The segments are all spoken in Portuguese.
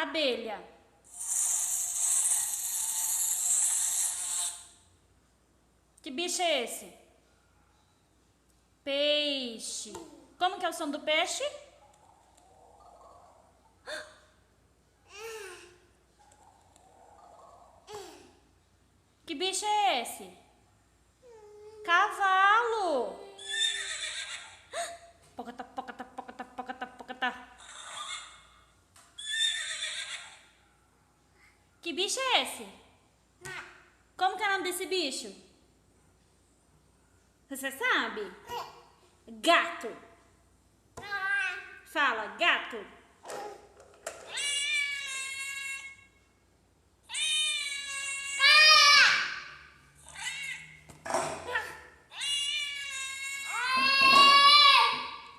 Abelha. Que bicho é esse? Peixe. Como que é o som do peixe? Que bicho é esse? Cavalo. Pocata, pocata, pocata, pocata, pocata. Que bicho é esse? Como que é o nome desse bicho? Você sabe? Gato. Fala, gato.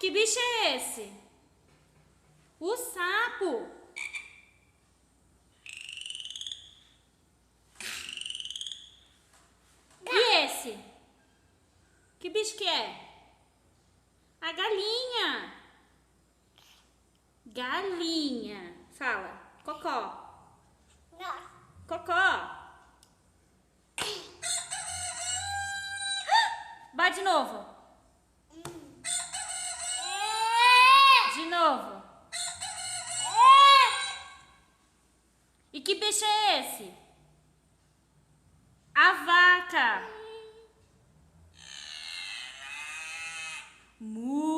Que bicho é esse? O sapo. E esse? Que bicho que é? A galinha. Galinha. Fala. Cocó. Cocó. Vai de novo. De novo. E que bicho é esse? A vaca. Mu.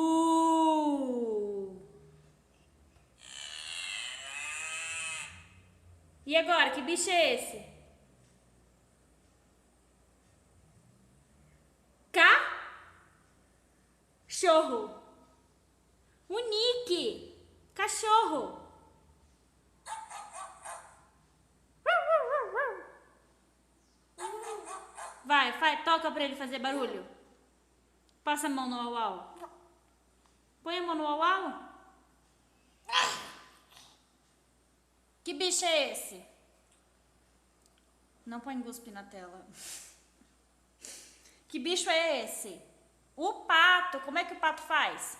E agora, que bicho é esse? Cachorro. O Nick. Cachorro. Vai, toca pra ele fazer barulho. Passa a mão no au-au. Põe a mão no au-au. Que bicho é esse? Não põe guspe na tela. Que bicho é esse? O pato. Como é que o pato faz?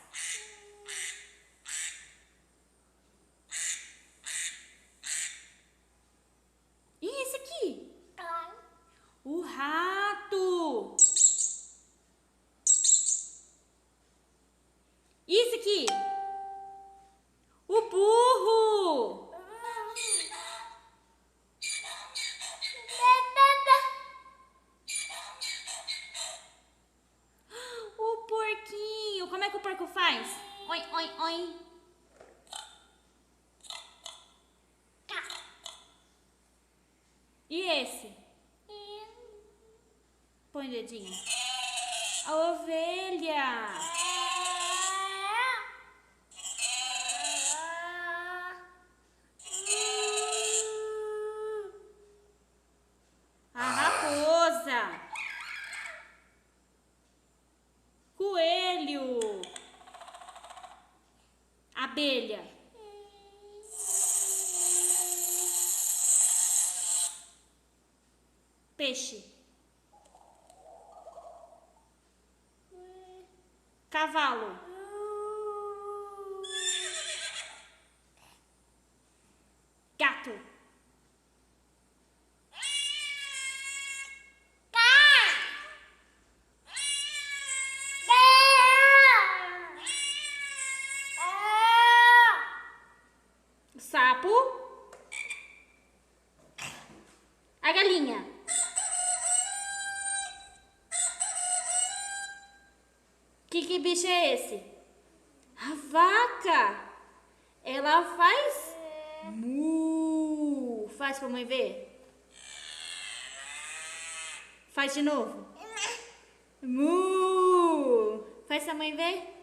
E esse aqui? O rato. E esse aqui? O burro. O porquinho. Como é que o porco faz? Oi, oi, oi. E esse? Põe o dedinho. A ovelha. A raposa. Coelho. Abelha. Peixe. Cavalo. Gato. Sapo. A galinha. Que bicho é esse? A vaca. Ela faz mu. Faz pra mãe ver. Faz de novo. Mu. Faz pra mãe ver.